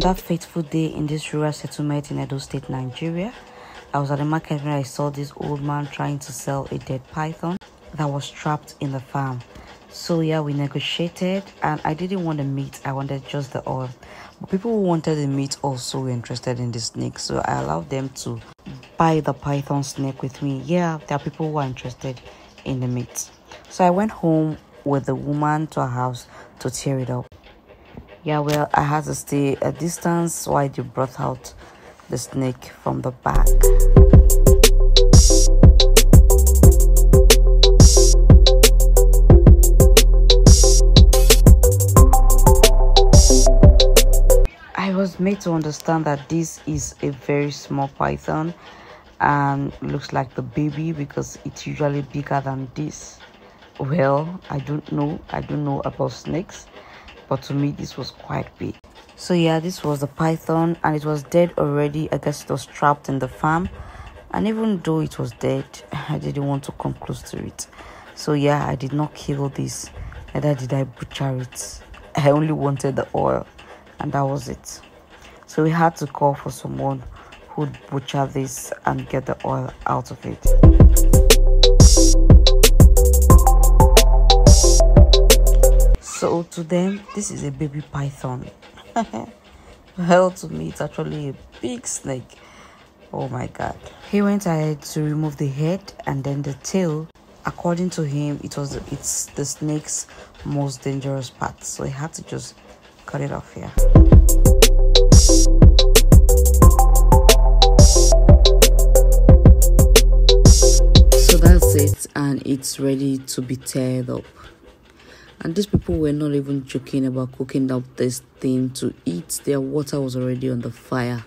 that fateful day in this rural settlement in Edo State, Nigeria, I was at the market when I saw this old man trying to sell a dead python that was trapped in the farm. So yeah, we negotiated, and I didn't want the meat, I wanted just the oil. But people who wanted the meat also were interested in the snake, so I allowed them to buy the python snake with me. Yeah, there are people who are interested in the meat. So I went home with the woman to her house to tear it up. Yeah, well, I had to stay a distance while they brought out the snake from the bag. I was made to understand that this is a very small python and looks like the baby because it's usually bigger than this. Well, I don't know about snakes, but to me this was quite big. So yeah, this was the python, and it was dead already. I guess it was trapped in the farm, and even though it was dead, I didn't want to come close to it. So yeah, I did not kill this, neither did I butcher it. I only wanted the oil, and that was it. So we had to call for someone who'd butcher this and get the oil out of it. So to them, this is a baby python. Well, to me, it's actually a big snake. Oh my god. He went ahead to remove the head and then the tail. According to him, it's the snake's most dangerous part, so he had to just cut it off here. So that's it, and it's ready to be teared up. And these people were not even joking about cooking up this thing to eat. Their water was already on the fire.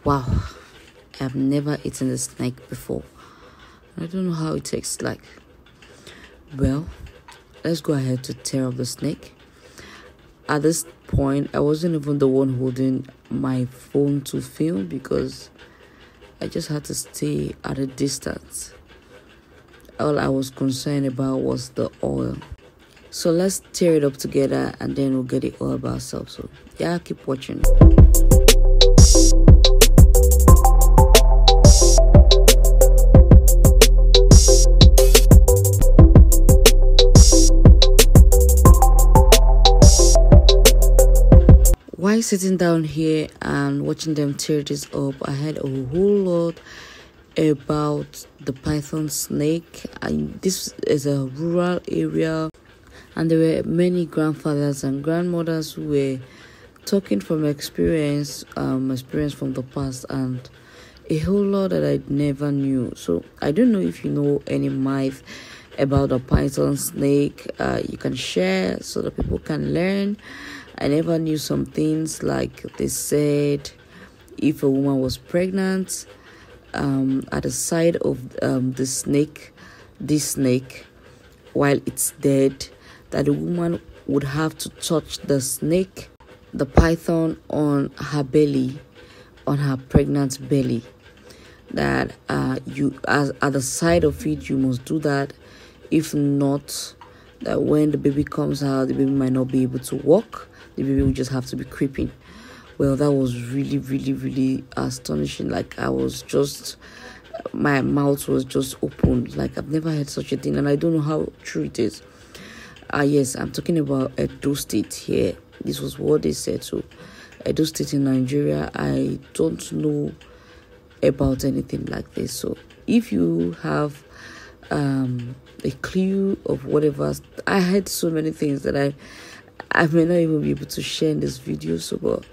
Wow, I have never eaten a snake before. I don't know how it tastes like. Well, let's go ahead to tear up the snake. At this point, I wasn't even the one holding my phone to film because I just had to stay at a distance. All I was concerned about was the oil. So let's tear it up together and then we'll get it all by ourselves. So yeah, keep watching. While sitting down here and watching them tear this up, I heard a whole lot about the python snake. And this is a rural area, and there were many grandfathers and grandmothers who were talking from experience from the past, and a whole lot that I never knew. So I don't know if you know any myth about the python snake. You can share so that people can learn. I never knew some things, like they said if a woman was pregnant, at the side of this snake, while it's dead, that the woman would have to touch the python on her belly, on her pregnant belly. That at the side of it, you must do that. If not, that when the baby comes out, the baby might not be able to walk. The baby will just have to be creeping. Well, that was really, really, really astonishing. Like, my mouth was just open. Like, I've never heard such a thing, and I don't know how true it is. Yes, I'm talking about Edo State here. This was what they said. So, Edo State in Nigeria, I don't know about anything like this. So, if you have a clue of whatever, I heard so many things that I may not even be able to share in this video. So, but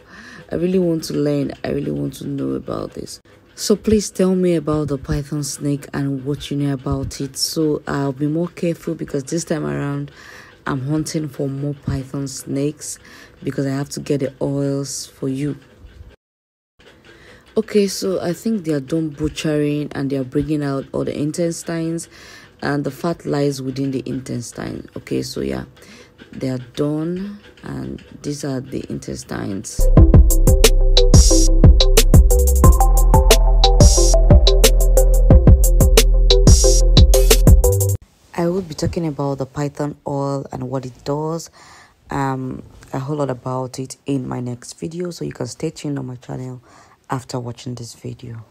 I really want to learn. I really want to know about this. So please tell me about the python snake and what you know about it. So I'll be more careful because this time around I'm hunting for more python snakes because I have to get the oils for you. Okay, so I think they are done butchering and they are bringing out all the intestines, and the fat lies within the intestine. Okay, so yeah, they are done, and these are the intestines. I will be talking about the python oil and what it does, a whole lot about it in my next video, so you can stay tuned on my channel after watching this video.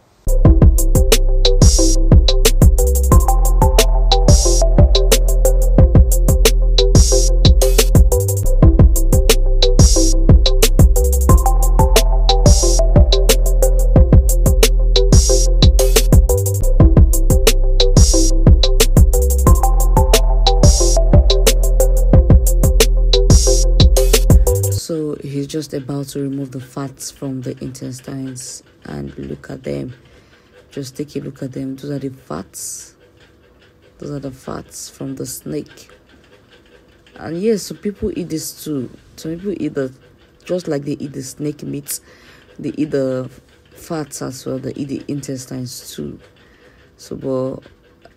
So he's just about to remove the fats from the intestines, and look at them. Just take a look at them. Those are the fats. Those are the fats from the snake. And yes, so people eat this too. Some people eat just like they eat the snake meat, they eat the fats as well. They eat the intestines too. So, but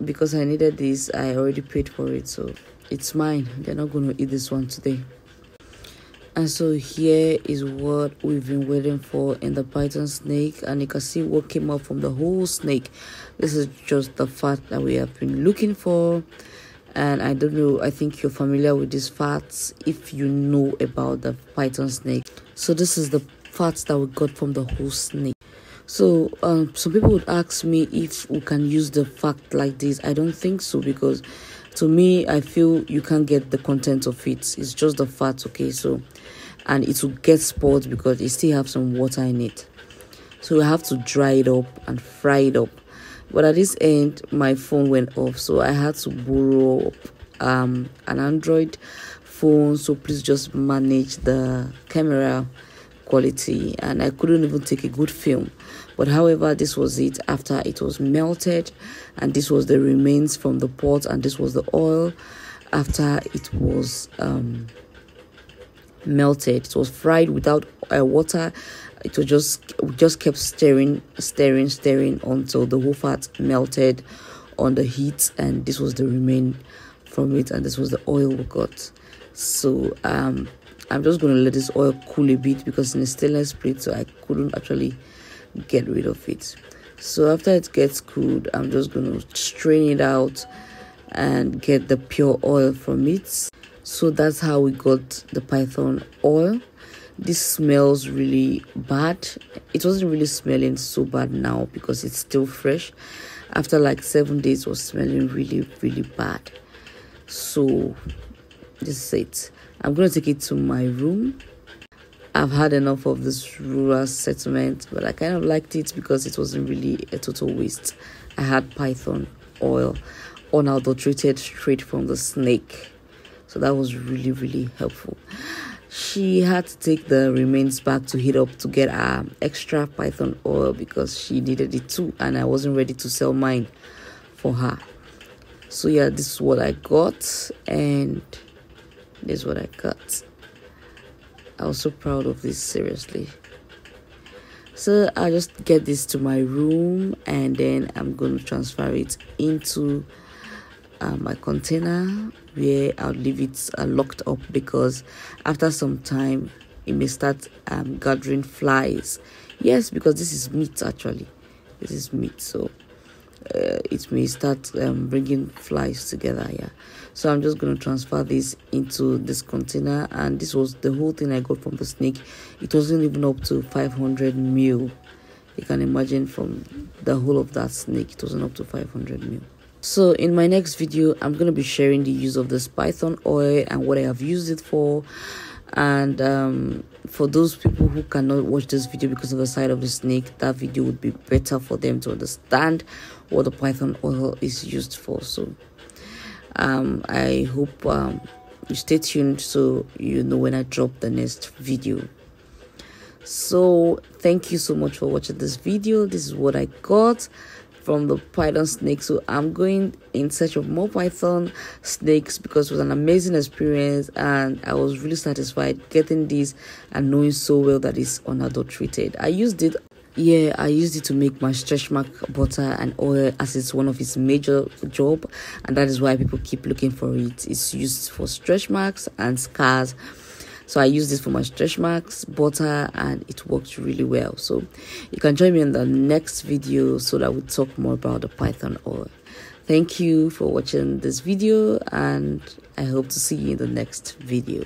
because I needed this, I already paid for it, so it's mine. They're not going to eat this one today. And so here is what we've been waiting for in the python snake, and you can see what came up from the whole snake. This is just the fat that we have been looking for. And I don't know, I think you're familiar with these fats if you know about the python snake. So this is the fats that we got from the whole snake. So some people would ask me if we can use the fat like this. I don't think so, because to me, I feel you can't get the content of it. It's just the fat, okay? So, and it will get spoiled because it still have some water in it. So we have to dry it up and fry it up. But at this end, my phone went off, so I had to borrow an Android phone. So please just manage the camera quality, and I couldn't even take a good film. But however, this was it after it was melted, and this was the remains from the pot, and this was the oil after it was melted. It was fried without water. It was just kept stirring until the whole fat melted on the heat, and this was the remain from it, and this was the oil we got. So I'm just going to let this oil cool a bit because in a stainless plate, so I couldn't actually get rid of it. So after it gets cooled, I'm just going to strain it out and get the pure oil from it. So that's how we got the python oil. This smells really bad. It wasn't really smelling so bad now because it's still fresh. After like 7 days, it was smelling really, really bad. So this is it. I'm going to take it to my room. I've had enough of this rural settlement, but I kind of liked it because it wasn't really a total waste. I had python oil, unadulterated, straight from the snake. So that was really, really helpful. She had to take the remains back to heat up to get extra python oil because she needed it too, and I wasn't ready to sell mine for her. So yeah, this is what I got, and this is what I got. I was so proud of this, seriously. So I'll just get this to my room, and then I'm going to transfer it into my container where I'll leave it locked up, because after some time it may start gathering flies. Yes, because this is meat actually. This is meat, so it may start bringing flies together. Yeah, so I'm just going to transfer this into this container, and this was the whole thing I got from the snake. It wasn't even up to 500 ml. You can imagine from the whole of that snake, it wasn't up to 500 ml. So in my next video, I'm going to be sharing the use of this python oil and what I have used it for. And for those people who cannot watch this video because of the side of the snake, that video would be better for them to understand what the python oil is used for. So I hope you stay tuned so you know when I drop the next video. So thank you so much for watching this video. This is what I got from the python snake. So I'm going in search of more python snakes because it was an amazing experience, and I was really satisfied getting this and knowing so well that it's unadulterated. I used it to make my stretch mark butter and oil, as it's one of its major job, and that is why people keep looking for it. It's used for stretch marks and scars. So I use this for my stretch marks, butter, and it works really well. So you can join me in the next video so that we talk more about the python oil. Thank you for watching this video, and I hope to see you in the next video.